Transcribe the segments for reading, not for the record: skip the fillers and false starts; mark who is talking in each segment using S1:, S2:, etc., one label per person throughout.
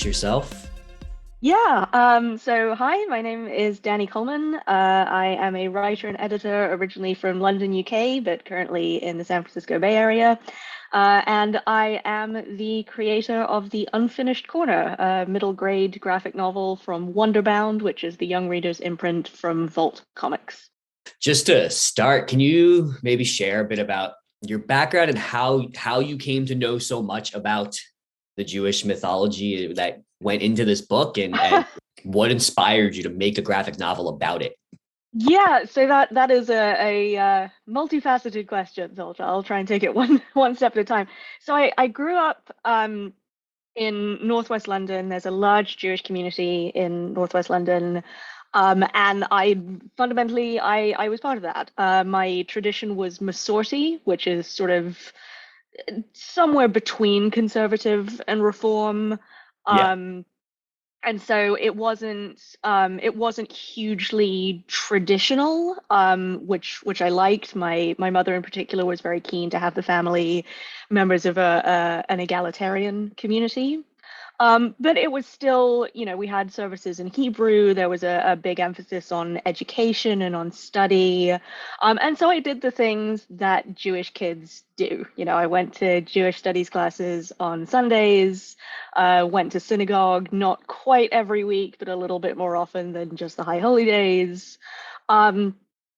S1: introduce yourself?
S2: So hi, my name is Dani Colman. I am a writer and editor originally from London, UK, but currently in the San Francisco Bay Area. And I am the creator of The Unfinished Corner, a middle grade graphic novel from Wonderbound, which is the young reader's imprint from Vault Comics.
S1: Just to start, can you maybe share a bit about your background and how you came to know so much about the Jewish mythology that went into this book and what inspired you to make a graphic novel about it?
S2: Yeah, so that is a multifaceted question, so I'll try and take it one step at a time. So I grew up in Northwest London. There's a large Jewish community in Northwest London. And I was part of that. My tradition was Masorti, which is sort of somewhere between conservative and reform.
S1: Yeah.
S2: Um, and so it wasn't hugely traditional, which I liked. My mother in particular was very keen to have the family members of an egalitarian community. But it was still, we had services in Hebrew. There was a big emphasis on education and on study. And so I did the things that Jewish kids do. I went to Jewish studies classes on Sundays, went to synagogue, not quite every week, but a little bit more often than just the high holy days. Um,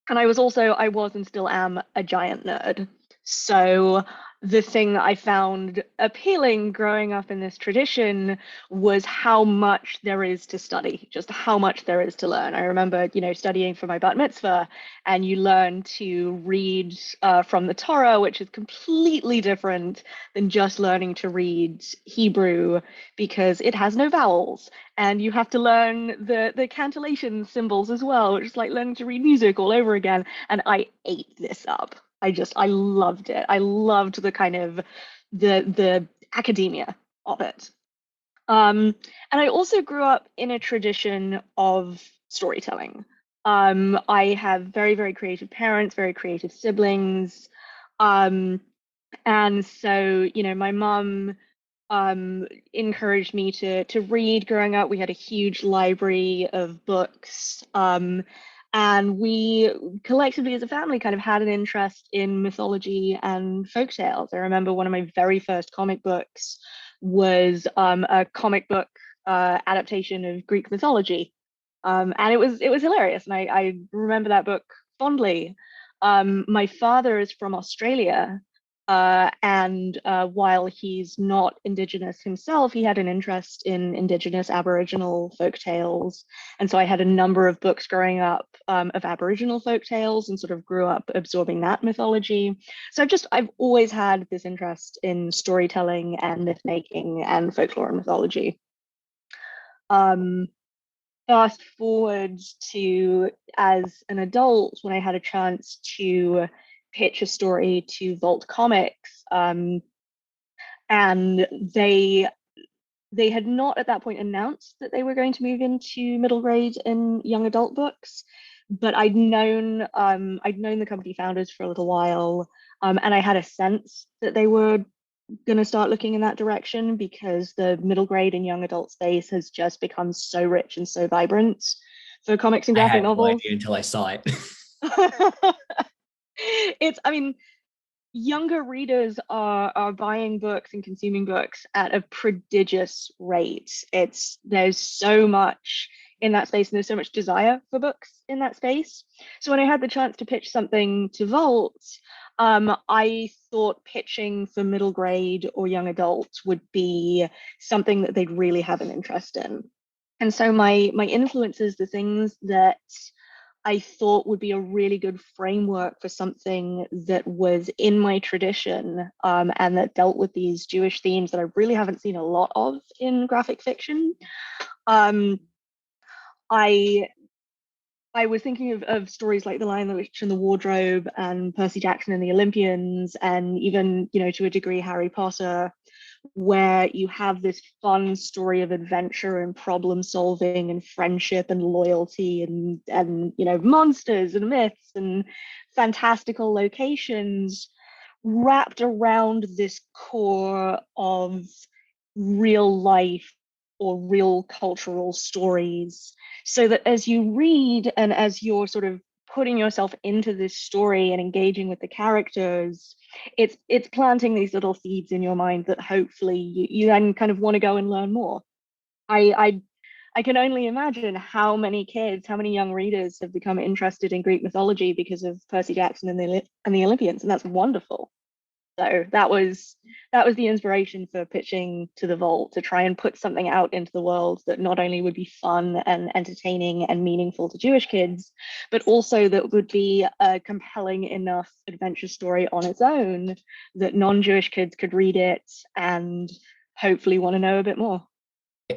S2: and I was and still am a giant nerd. So the thing that I found appealing growing up in this tradition was how much there is to study, just how much there is to learn. I remember, studying for my bat mitzvah, and you learn to read from the Torah, which is completely different than just learning to read Hebrew because it has no vowels. And you have to learn the cantillation symbols as well, which is like learning to read music all over again. And I ate this up. I loved it. I loved the kind of the academia of it. And I also grew up in a tradition of storytelling. I have very, very creative parents, very creative siblings. Um, and so, my mum encouraged me to read growing up. We had a huge library of books. And we collectively as a family kind of had an interest in mythology and folk tales. I remember one of my very first comic books was a comic book adaptation of Greek mythology. And it was hilarious. And I remember that book fondly. My father is from Australia, and while he's not Indigenous himself, he had an interest in Indigenous Aboriginal folk tales. And so I had a number of books growing up of Aboriginal folk tales and sort of grew up absorbing that mythology. So I've always had this interest in storytelling and myth making and folklore and mythology. Um, Fast forward to as an adult when I had a chance to pitch a story to Vault Comics, and they had not at that point announced that they were going to move into middle grade and young adult books, but I'd known the company founders for a little while, and I had a sense that they were going to start looking in that direction because the middle grade and young adult space has just become so rich and so vibrant for comics and
S1: I
S2: graphic
S1: had no
S2: novels.
S1: idea until I saw it.
S2: I mean, younger readers are buying books and consuming books at a prodigious rate. There's so much in that space and there's so much desire for books in that space. So when I had the chance to pitch something to Vault, I thought pitching for middle grade or young adults would be something that they'd really have an interest in. And so my influences, the things that I thought would be a really good framework for something that was in my tradition, and that dealt with these Jewish themes that I really haven't seen a lot of in graphic fiction. Um, I I was thinking of stories like The Lion, the Witch, and the Wardrobe, and Percy Jackson and the Olympians, and even, to a degree, Harry Potter, where you have this fun story of adventure and problem solving and friendship and loyalty and monsters and myths and fantastical locations wrapped around this core of real life or real cultural stories, so that as you read and as you're sort of putting yourself into this story and engaging with the characters, it's planting these little seeds in your mind that hopefully you then kind of want to go and learn more. I can only imagine how many kids, how many young readers have become interested in Greek mythology because of Percy Jackson and the Olympians, and that's wonderful. So that was the inspiration for pitching to the Vault, to try and put something out into the world that not only would be fun and entertaining and meaningful to Jewish kids, but also that would be a compelling enough adventure story on its own that non-Jewish kids could read it and hopefully want to know a bit more.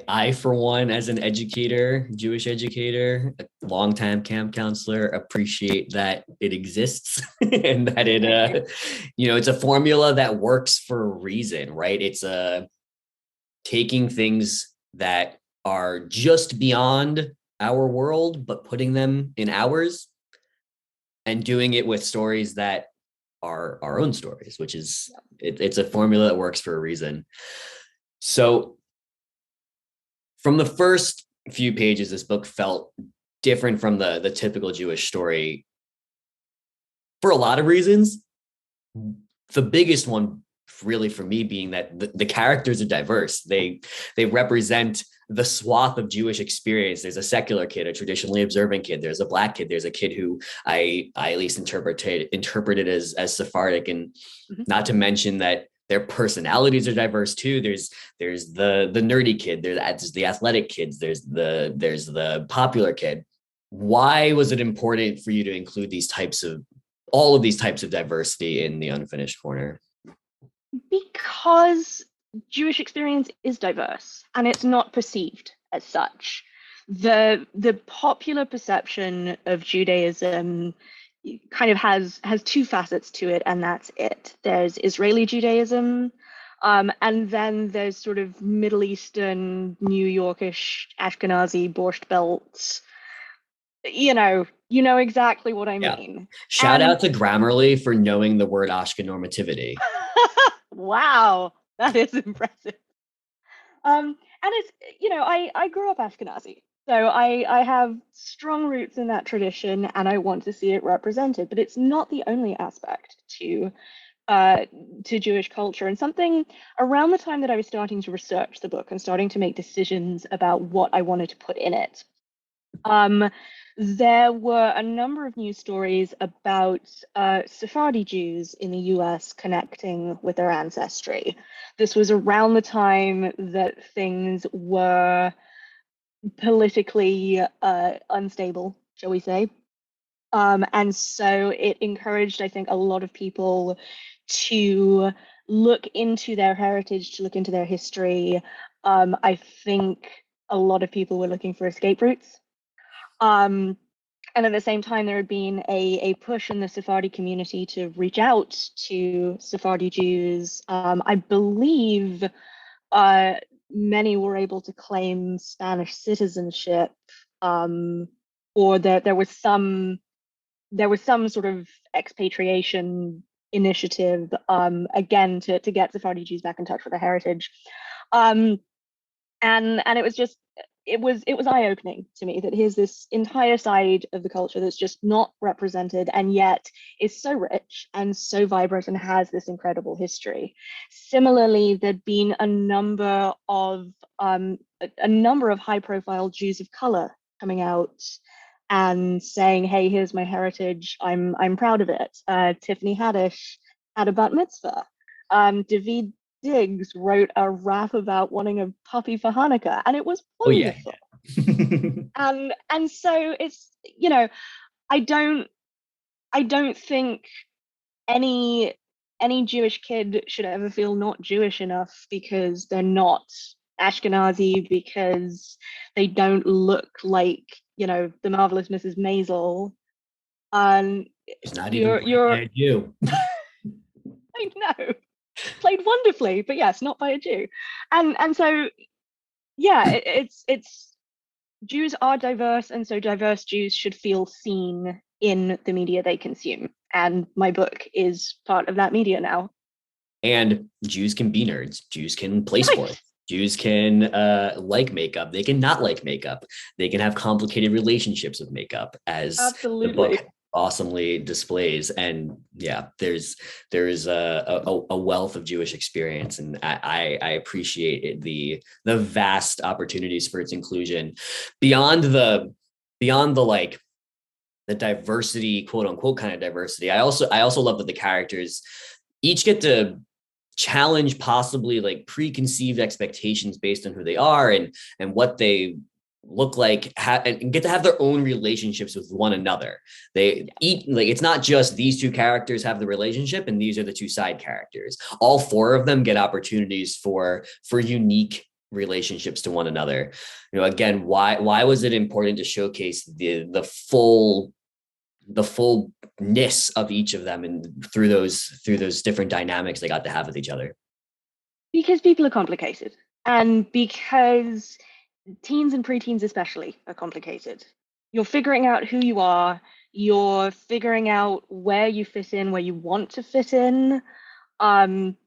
S1: I, for one, as an educator, Jewish educator, a longtime camp counselor, appreciate that it exists and that it's a formula that works for a reason, right? It's taking things that are just beyond our world, but putting them in ours and doing it with stories that are our own stories, which is, it's a formula that works for a reason. So from the first few pages, this book felt different from the typical Jewish story for a lot of reasons. The biggest one really for me being that the characters are diverse. They represent the swath of Jewish experience. There's a secular kid, a traditionally observant kid. There's a Black kid. There's a kid who I at least interpreted as Sephardic, and not to mention that their personalities are diverse too. There's the nerdy kid. There's the athletic kids. There's the popular kid. Why was it important for you to include all of these types of diversity in the Unfinished Corner?
S2: Because Jewish experience is diverse and it's not perceived as such. The popular perception of Judaism kind of has two facets to it, and that's it. There's Israeli Judaism, and then there's sort of Middle Eastern, New Yorkish, Ashkenazi, Borscht Belt. You know exactly what I mean.
S1: Shout out to Grammarly for knowing the word Ashkenormativity.
S2: Wow, that is impressive. And it's, I grew up Ashkenazi. So I have strong roots in that tradition and I want to see it represented, but it's not the only aspect to Jewish culture. And something around the time that I was starting to research the book and starting to make decisions about what I wanted to put in it, there were a number of news stories about Sephardi Jews in the US connecting with their ancestry. This was around the time that things were politically unstable, shall we say. And so it encouraged, I think, a lot of people to look into their heritage, to look into their history. I think a lot of people were looking for escape routes. And at the same time, there had been a push in the Sephardi community to reach out to Sephardi Jews. I believe many were able to claim Spanish citizenship, or there was some sort of expatriation initiative, again to get Sephardi Jews back in touch with their heritage. And it was just it was eye-opening to me that here's this entire side of the culture that's just not represented and yet is so rich and so vibrant and has this incredible history. Similarly, there'd been a number of high-profile Jews of color coming out and saying, hey, here's my heritage, I'm proud of it. Tiffany Haddish had a bat mitzvah. David Diggs wrote a rap about wanting a puppy for Hanukkah, and it was wonderful.
S1: Oh, yeah.
S2: And so it's, I don't think any Jewish kid should ever feel not Jewish enough because they're not Ashkenazi, because they don't look like, the marvelous Mrs. Maisel.
S1: It's not even you're you.
S2: I know. Played wonderfully, but yes, not by a Jew. And so yeah, it's Jews are diverse, and so diverse Jews should feel seen in the media they consume. And my book is part of that media now.
S1: And Jews can be nerds. Jews can play sports. Jews can like makeup. They can not like makeup. They can have complicated relationships with makeup, as the book
S2: Absolutely.
S1: awesomely displays. And yeah, there is a wealth of Jewish experience, and I appreciate it, the vast opportunities for its inclusion beyond the like the diversity, quote unquote, kind of diversity. I also love that the characters each get to challenge possibly like preconceived expectations based on who they are and what they look like, and get to have their own relationships with one another. They eat like, it's not just these two characters have the relationship and these are the two side characters. All four of them get opportunities for unique relationships to one another. Again, why was it important to showcase the fullness of each of them, and through those different dynamics they got to have with each other?
S2: Because people are complicated, and because teens and preteens especially are complicated. You're figuring out who you are, you're figuring out where you fit in, where you want to fit in. Um,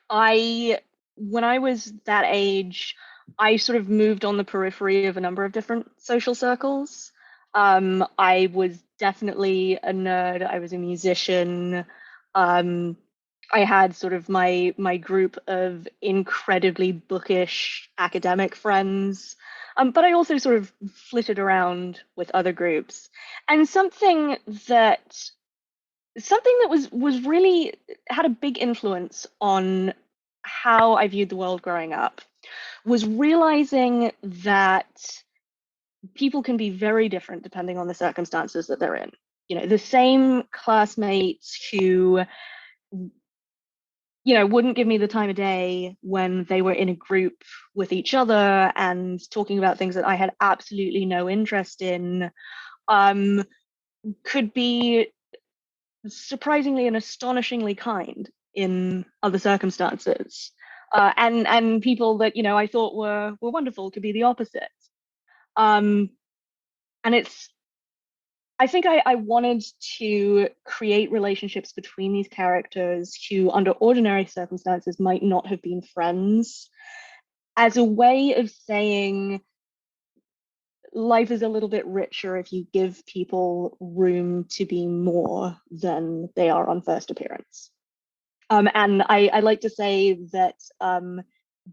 S2: I when I was that age, I sort of moved on the periphery of a number of different social circles. I was definitely a nerd. I was a musician. Um, I had sort of my group of incredibly bookish academic friends, but I also sort of flitted around with other groups. And something that was really had a big influence on how I viewed the world growing up was realizing that people can be very different depending on the circumstances that they're in. The same classmates who wouldn't give me the time of day when they were in a group with each other and talking about things that I had absolutely no interest in, um, could be surprisingly and astonishingly kind in other circumstances. And people that I thought were wonderful could be the opposite. Um, and I think I wanted to create relationships between these characters who, under ordinary circumstances, might not have been friends, as a way of saying life is a little bit richer if you give people room to be more than they are on first appearance. And I like to say that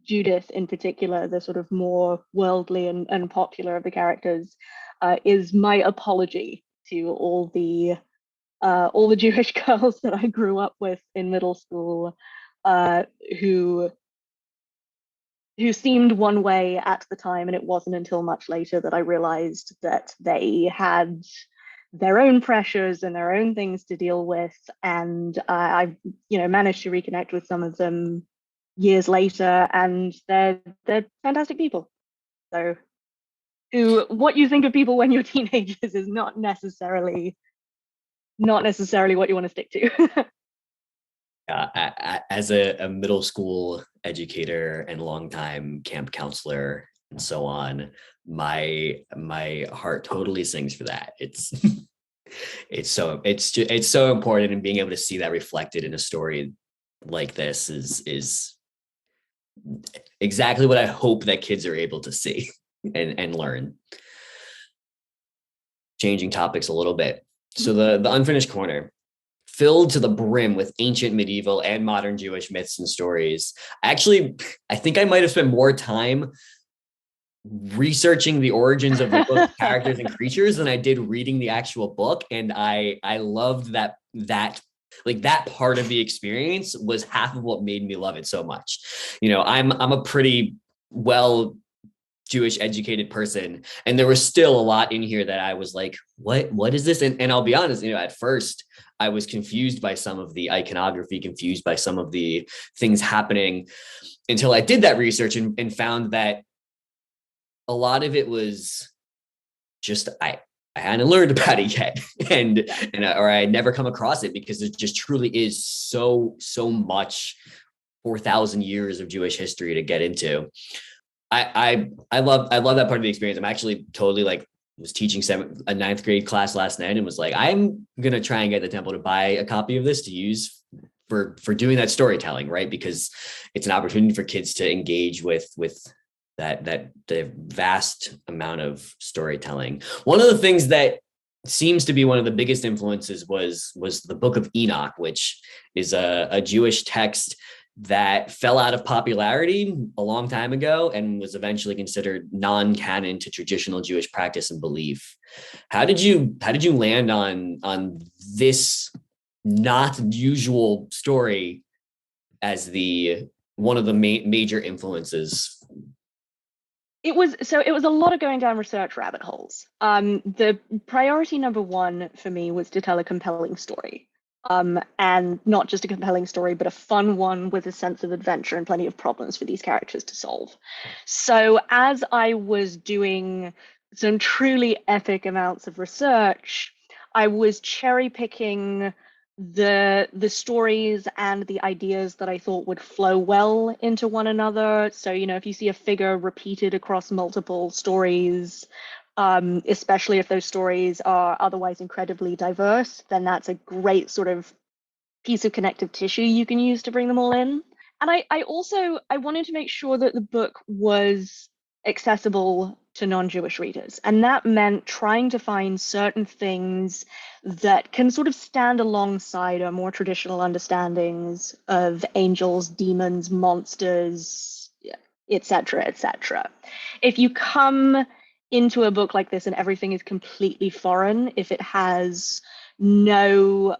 S2: Judith, in particular, the sort of more worldly and popular of the characters, is my apology to all the Jewish girls that I grew up with in middle school, who seemed one way at the time, and it wasn't until much later that I realized that they had their own pressures and their own things to deal with. And I managed to reconnect with some of them years later, and they're fantastic people. So, what you think of people when you're teenagers is not necessarily what you want to stick to.
S1: As a middle school educator and longtime camp counselor and so on, my heart totally sings for that. It's so important, and being able to see that reflected in a story like this is exactly what I hope that kids are able to see and learn. Changing topics a little bit. So the unfinished corner, filled to the brim with ancient, medieval, and modern Jewish myths and stories. Actually, I think I might have spent more time researching the origins of the book characters and creatures than I did reading the actual book. And I loved that like that part of the experience was half of what made me love it so much. I'm a pretty well Jewish educated person, and there was still a lot in here that I was like, what is this? And I'll be honest, at first I was confused by some of the iconography, confused by some of the things happening, until I did that research and found that a lot of it was just I hadn't learned about it yet, or I had never come across it, because it just truly is so much 4,000 years of Jewish history to get into. I love that part of the experience. I'm actually totally was teaching a ninth grade class last night and was like, I'm gonna try and get the temple to buy a copy of this to use for doing that storytelling, right? Because it's an opportunity for kids to engage with that the vast amount of storytelling. One of the things that seems to be one of the biggest influences was the Book of Enoch, which is a Jewish text that fell out of popularity a long time ago and was eventually considered non-canon to traditional Jewish practice and belief. How did you land on this not usual story as the one of the major influences?
S2: It was a lot of going down research rabbit holes. The priority number one for me was to tell a compelling story. And not just a compelling story, but a fun one with a sense of adventure and plenty of problems for these characters to solve. So as I was doing some truly epic amounts of research, I was cherry picking the stories and the ideas that I thought would flow well into one another. So, if you see a figure repeated across multiple stories, especially if those stories are otherwise incredibly diverse, then that's a great sort of piece of connective tissue you can use to bring them all in. And I wanted to make sure that the book was accessible to non-Jewish readers. And that meant trying to find certain things that can sort of stand alongside our more traditional understandings of angels, demons, monsters, etc., etc. If you come into a book like this and everything is completely foreign, if it has no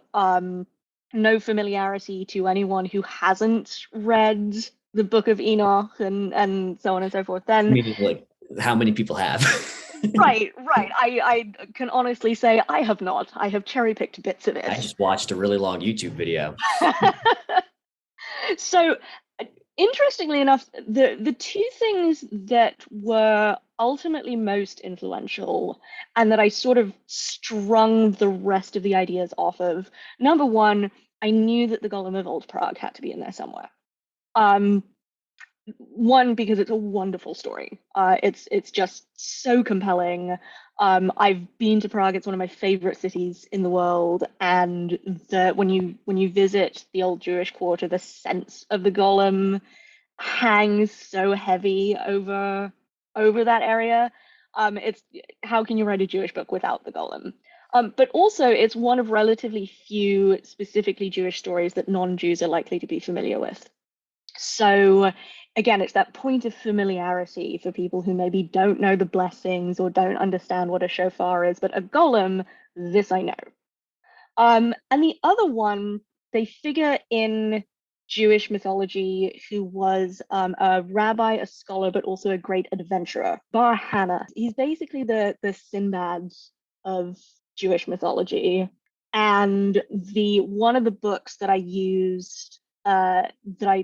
S2: familiarity to anyone who hasn't read the Book of Enoch and so on and so forth, then
S1: Meaning, like, how many people have?
S2: right. I can honestly say I have not. I have cherry picked bits of it.
S1: I just watched a really long YouTube video.
S2: So, interestingly enough, the two things that were ultimately most influential and that I sort of strung the rest of the ideas off of, number one, I knew that the Golem of Old Prague had to be in there somewhere. One, because it's a wonderful story. It's just so compelling. I've been to Prague. It's one of my favorite cities in the world. And when you visit the old Jewish quarter, the sense of the golem hangs so heavy over that area. It's how can you write a Jewish book without the golem? But also, it's one of relatively few specifically Jewish stories that non-Jews are likely to be familiar with. So again, it's that point of familiarity for people who maybe don't know the blessings or don't understand what a shofar is, but a golem, this I know. And the other one, they figure in Jewish mythology who was a rabbi, a scholar, but also a great adventurer, Bar Hannah. He's basically the Sinbad of Jewish mythology. And one of the books that I used that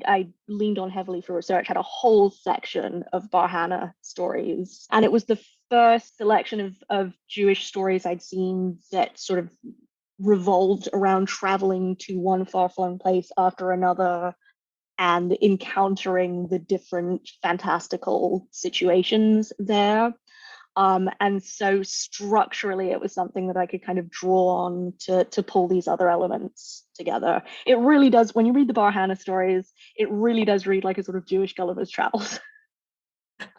S2: I leaned on heavily for research had a whole section of Bar Hannah stories. And it was the first selection of Jewish stories I'd seen that sort of revolved around traveling to one far-flung place after another and encountering the different fantastical situations there. And so structurally, it was something that I could kind of draw on to pull these other elements together. It really does, when you read the Bar Hannah stories, it really does read like a sort of Jewish Gulliver's Travels.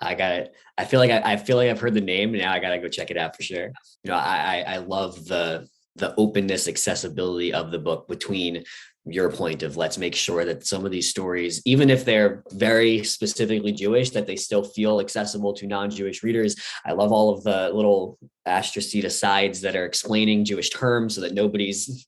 S1: I got it. I feel like I've heard the name, and now I gotta go check it out for sure. I love the openness, accessibility of the book, between your point of let's make sure that some of these stories, even if they're very specifically Jewish, that they still feel accessible to non-Jewish readers. I love all of the little asterisk asides that are explaining Jewish terms so that nobody's,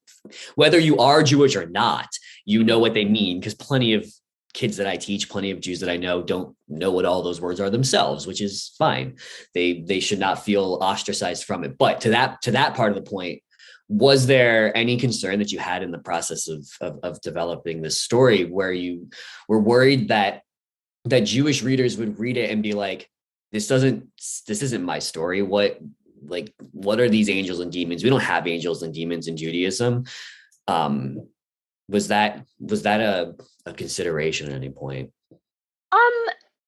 S1: whether you are Jewish or not, you know what they mean, because plenty of kids that I teach, plenty of Jews that I know don't know what all those words are themselves, which is fine. They should not feel ostracized from it. But to that part of the point, was there any concern that you had in the process of developing this story where you were worried that Jewish readers would read it and be like, this isn't my story. What are these angels and demons? We don't have angels and demons in Judaism. Was that a consideration at any point?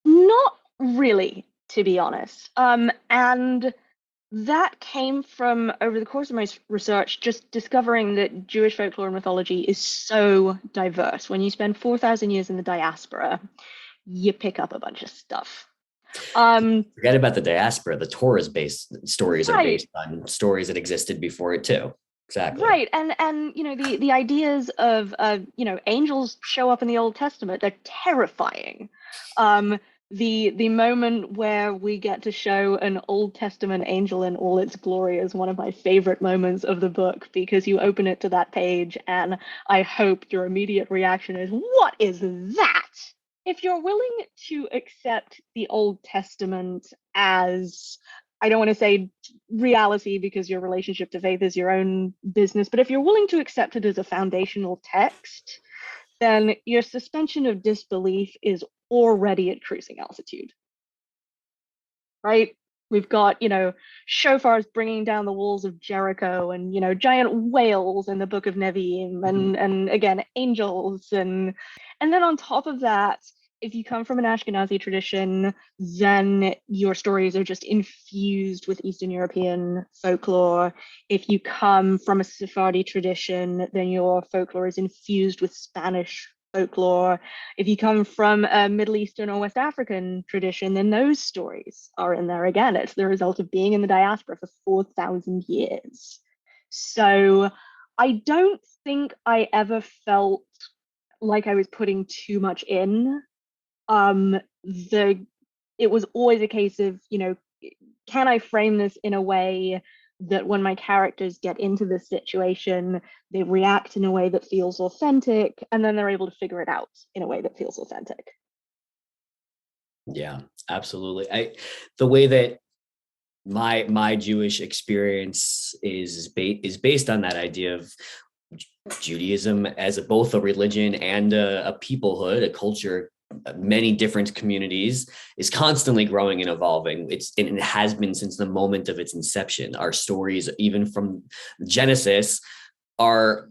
S2: Not really, to be honest. And That came from, over the course of my research, just discovering that Jewish folklore and mythology is so diverse. When you spend 4,000 years in the diaspora, you pick up a bunch of stuff.
S1: Forget about the diaspora. The Torah's based stories are
S2: Right,
S1: based on stories that existed before it too. Exactly.
S2: right, and the ideas of angels show up in the Old Testament. They're terrifying. Um, the moment where we get to show an Old Testament angel in all its glory is one of my favorite moments of the book, because you open it to that page and I hope your immediate reaction is, what is that? If you're willing to accept the Old Testament as, I don't want to say reality because your relationship to faith is your own business, but if you're willing to accept it as a foundational text, then your suspension of disbelief is already at cruising altitude, right? We've got, shofars bringing down the walls of Jericho, and, giant whales in the Book of Nevi'im, and again, angels. And then on top of that, if you come from an Ashkenazi tradition, then your stories are just infused with Eastern European folklore. If you come from a Sephardi tradition, then your folklore is infused with Spanish folklore. If you come from a Middle Eastern or West African tradition, then those stories are in there again. It's the result of being in the diaspora for 4,000 years. So I don't think I ever felt like I was putting too much in. It was always a case of, can I frame this in a way that when my characters get into this situation, they react in a way that feels authentic, and then they're able to figure it out in a way that feels authentic.
S1: Yeah, absolutely. The way that my Jewish experience is based on that idea of Judaism as both a religion and a peoplehood, a culture, many different communities, is constantly growing and evolving. It has been since the moment of its inception. Our stories, even from Genesis, are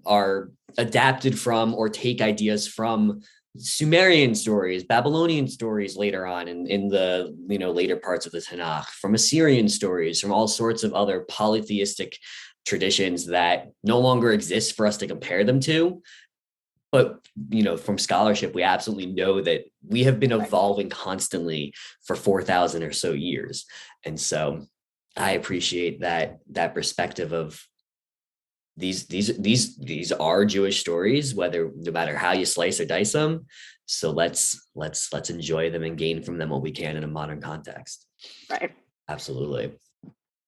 S1: adapted from or take ideas from Sumerian stories, Babylonian stories later on in the later parts of the Tanakh, from Assyrian stories, from all sorts of other polytheistic traditions that no longer exist for us to compare them to. But from scholarship, we absolutely know that we have been evolving constantly for 4,000 or so years. And so I appreciate that perspective of these are Jewish stories, no matter how you slice or dice them. So let's enjoy them and gain from them what we can in a modern context.
S2: Right.
S1: Absolutely.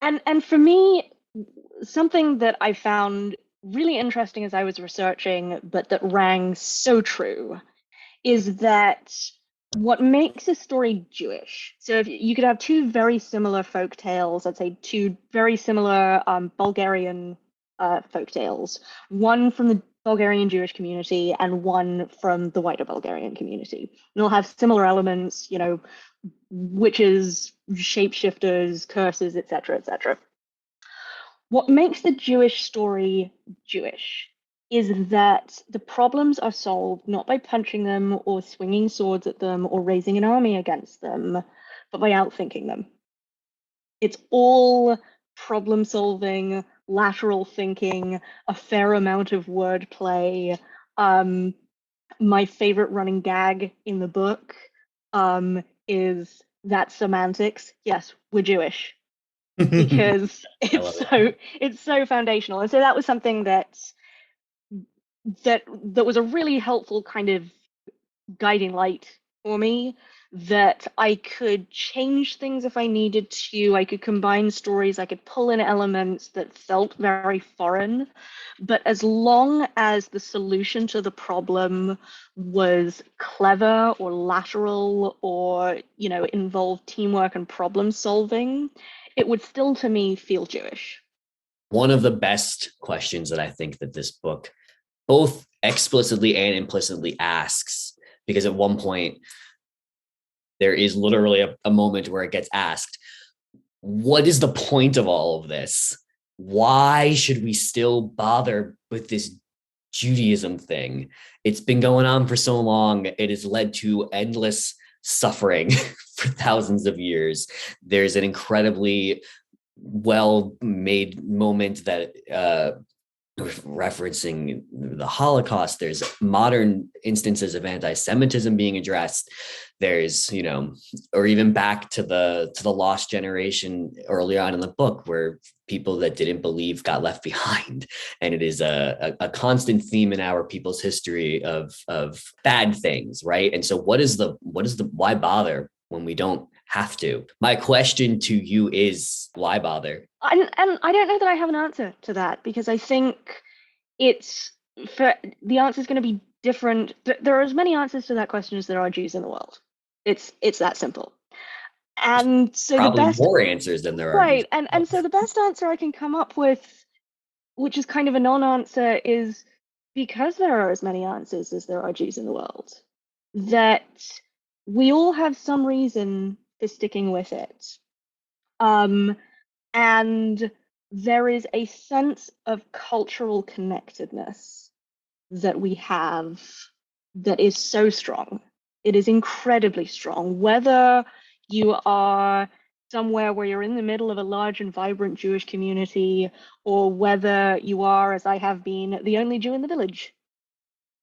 S2: And for me, something that I found really interesting as I was researching, but that rang so true, is that what makes a story Jewish. So if you could have two very similar folk tales, let's say two very similar Bulgarian folk tales, one from the Bulgarian Jewish community and one from the wider Bulgarian community. And they'll have similar elements, witches, shapeshifters, curses, etc., etc. What makes the Jewish story Jewish is that the problems are solved not by punching them or swinging swords at them or raising an army against them, but by outthinking them. It's all problem solving, lateral thinking, a fair amount of wordplay. My favorite running gag in the book is that semantics. Yes, we're Jewish, because it's so foundational. And so that was something that was a really helpful kind of guiding light for me, that I could change things if I needed to. I could combine stories, I could pull in elements that felt very foreign, but as long as the solution to the problem was clever or lateral or involved teamwork and problem solving, it would still to me feel Jewish.
S1: One of the best questions that I think that this book both explicitly and implicitly asks, because at one point there is literally a moment where it gets asked, what is the point of all of this? Why should we still bother with this Judaism thing? It's been going on for so long. It has led to endless suffering for thousands of years. There's an incredibly well-made moment that referencing the Holocaust. There's modern instances of anti-Semitism being addressed. There's, or even back to the lost generation early on in the book, where people that didn't believe got left behind. And it is a constant theme in our people's history of bad things, right? And so what is the why bother when we don't have to? My question to you is, why bother?
S2: And I don't know that I have an answer to that, because I think the answer is going to be different. There are as many answers to that question as there are Jews in the world. It's that simple. And so
S1: probably more answers than there are.
S2: Right. And so the best answer I can come up with, which is kind of a non-answer, is because there are as many answers as there are Jews in the world, that we all have some reason for sticking with it. And there is a sense of cultural connectedness that we have that is so strong. It is incredibly strong. Whether you are somewhere where you're in the middle of a large and vibrant Jewish community, or whether you are, as I have been, the only Jew in the village,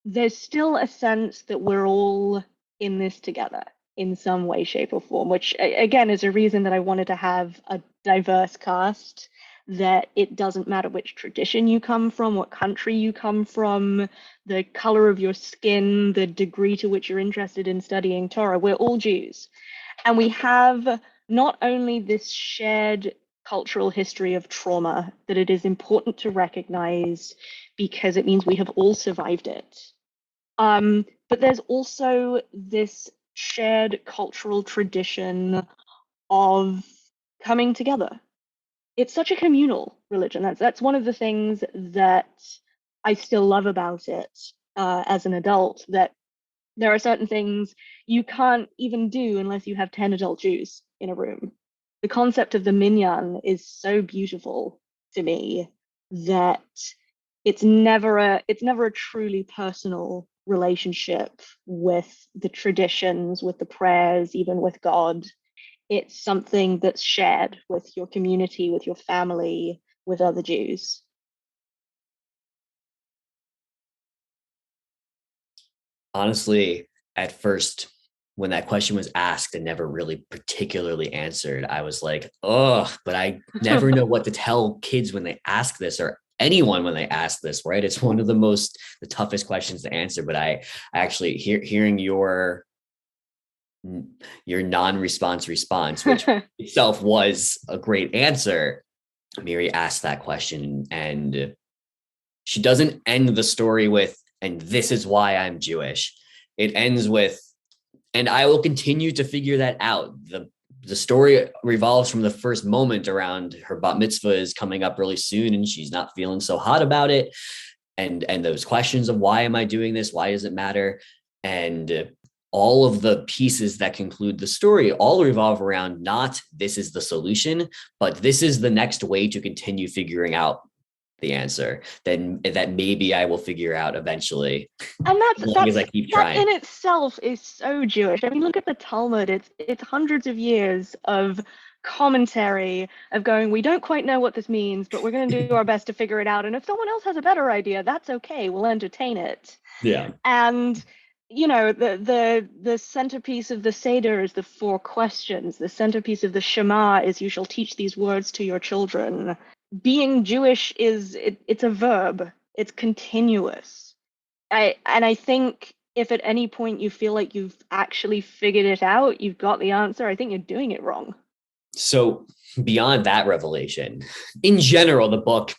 S2: there's still a sense that we're all in this together in some way, shape, or form, which again is a reason that I wanted to have a diverse cast, that it doesn't matter which tradition you come from, what country you come from, the color of your skin, the degree to which you're interested in studying Torah. We're all Jews. And we have not only this shared cultural history of trauma that it is important to recognize, because it means we have all survived it. But there's also this shared cultural tradition of coming together. It's such a communal religion. That's one of the things that I still love about it as an adult, that there are certain things you can't even do unless you have 10 adult Jews in a room. The concept of the minyan is so beautiful to me that it's never a truly personal relationship with the traditions, with the prayers, even with God. It's something that's shared with your community, with your family, with other Jews.
S1: Honestly, at first, when that question was asked and never really particularly answered, I was like, oh, but I never know what to tell kids when they ask this, or anyone when they ask this, right? It's one of the toughest questions to answer. But I actually hearing your non-response response, which itself was a great answer. Miri asked that question, and she doesn't end the story with, and this is why I'm Jewish. It ends with, and I will continue to figure that out. The story revolves from the first moment around her bat mitzvah is coming up really soon, and she's not feeling so hot about it. And those questions of, why am I doing this? Why does it matter? And all of the pieces that conclude the story all revolve around not this is the solution, but this is the next way to continue figuring out the answer then that maybe I will figure out eventually.
S2: And
S1: as long as I keep trying.
S2: That in itself is so Jewish. I mean, look at the Talmud. It's hundreds of years of commentary of going, we don't quite know what this means, but we're going to do our best to figure it out. And if someone else has a better idea, that's okay. We'll entertain it.
S1: Yeah.
S2: And the centerpiece of the Seder is the 4 questions. The centerpiece of the Shema is, you shall teach these words to your children. Being Jewish it's a verb. It's continuous. I think if at any point you feel like you've actually figured it out, you've got the answer, I think you're doing it wrong.
S1: So beyond that revelation, in general, the book,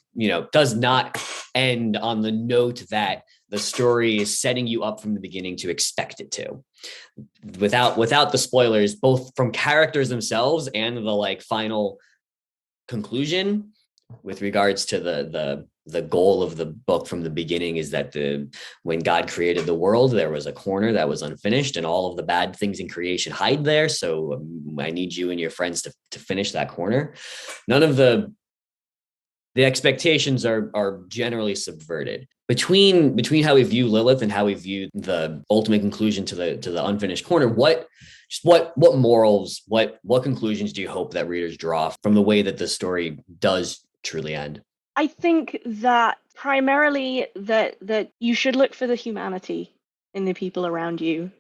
S1: does not end on the note that the story is setting you up from the beginning to expect it to. Without the spoilers, both from characters themselves and the final conclusion, with regards to the goal of the book from the beginning is that when God created the world, there was a corner that was unfinished, and all of the bad things in creation hide there. So I need you and your friends to finish that corner. None of the expectations are generally subverted between how we view Lilith and how we view the ultimate conclusion to the unfinished corner. What just what morals, what conclusions do you hope that readers draw from the way that the story does truly end?
S2: I think that primarily that you should look for the humanity in the people around you,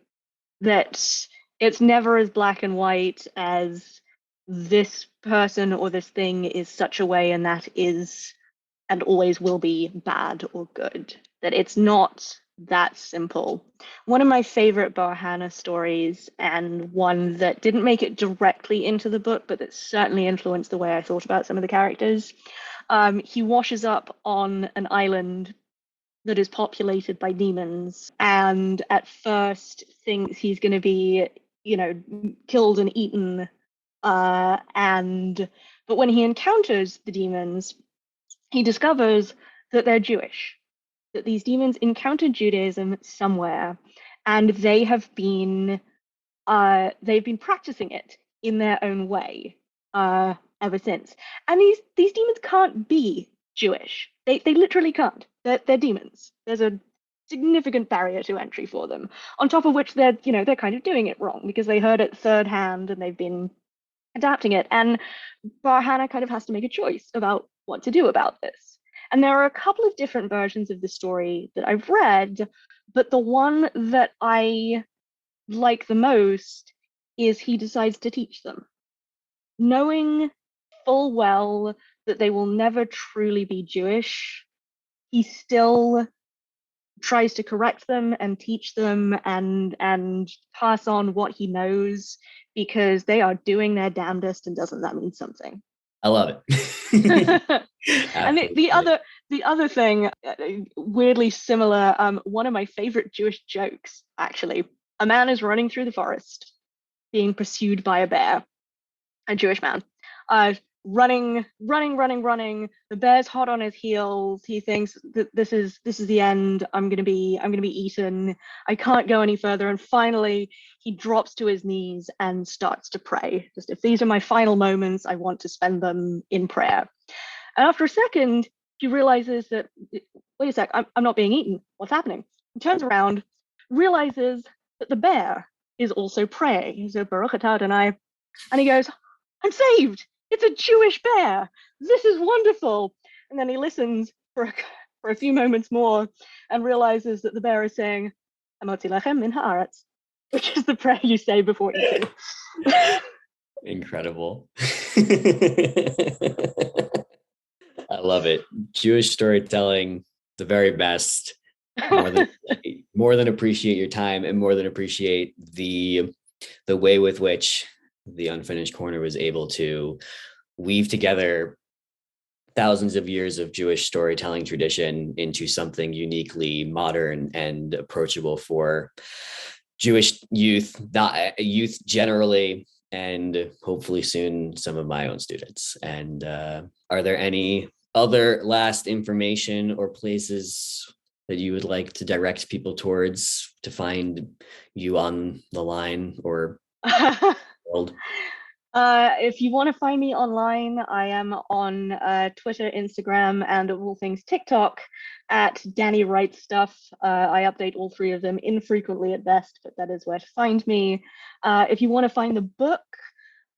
S2: that it's never as black and white as this person or this thing is such a way and that is and always will be bad or good, that it's not that simple. One of my favorite Barhana stories, and one that didn't make it directly into the book, but that certainly influenced the way I thought about some of the characters. He washes up on an island that is populated by demons, and at first thinks he's going to be, killed and eaten. But when he encounters the demons, he discovers that they're Jewish, that these demons encountered Judaism somewhere, and they've been practicing it in their own way ever since. And these demons can't be Jewish. They literally can't. They're demons. There's a significant barrier to entry for them. On top of which they're kind of doing it wrong because they heard it third hand and they've been adapting it. And Barhana kind of has to make a choice about what to do about this. And there are a couple of different versions of the story that I've read, but the one that I like the most is he decides to teach them, knowing full well that they will never truly be Jewish. He still tries to correct them and teach them and pass on what he knows because they are doing their damnedest, and doesn't that mean something?
S1: I love it.
S2: And the other thing, weirdly similar, one of my favorite Jewish jokes, actually. A man is running through the forest, being pursued by a bear, a Jewish man. Running. The bear's hot on his heels. He thinks that this is the end. I'm gonna be eaten. I can't go any further. And finally, he drops to his knees and starts to pray. Just, if these are my final moments, I want to spend them in prayer. And after a second, he realizes that, wait a sec, I'm not being eaten. What's happening? He turns around, realizes that the bear is also praying. He says, Baruch atah Adonai, and he goes, I'm saved. It's a Jewish bear. This is wonderful. And then he listens for a few moments more and realizes that the bear is saying, Hamotzi lechem min haaretz, which is the prayer you say before eating.
S1: Incredible. I love it. Jewish storytelling, the very best. More than appreciate your time, and more than appreciate the way with which the Unfinished Corner was able to weave together thousands of years of Jewish storytelling tradition into something uniquely modern and approachable for Jewish youth, not youth generally, and hopefully soon some of my own students. And are there any other last information or places that you would like to direct people towards to find you on the line or world?
S2: If you want to find me online, I am on Twitter, Instagram, and all things TikTok at Dani Writes Stuff. I update all three of them infrequently at best, but that is where to find me. If you want to find the book,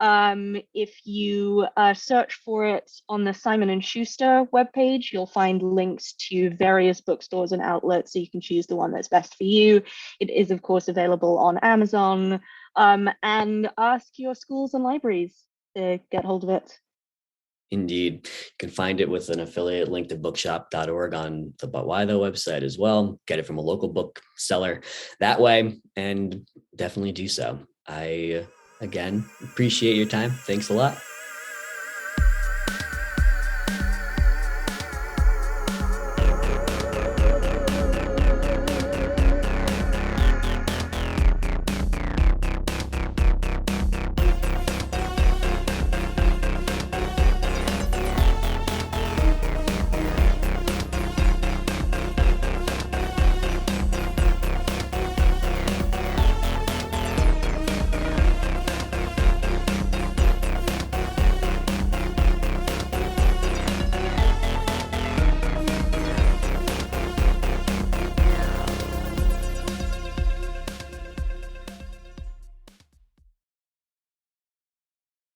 S2: if you search for it on the Simon & Schuster webpage, you'll find links to various bookstores and outlets, so you can choose the one that's best for you. It is, of course, available on Amazon. And ask your schools and libraries to get hold of it.
S1: Indeed. You can find it with an affiliate link to bookshop.org on the But Why Tho website as well. Get it from a local bookseller that way, and definitely do so. I, again, appreciate your time. Thanks a lot.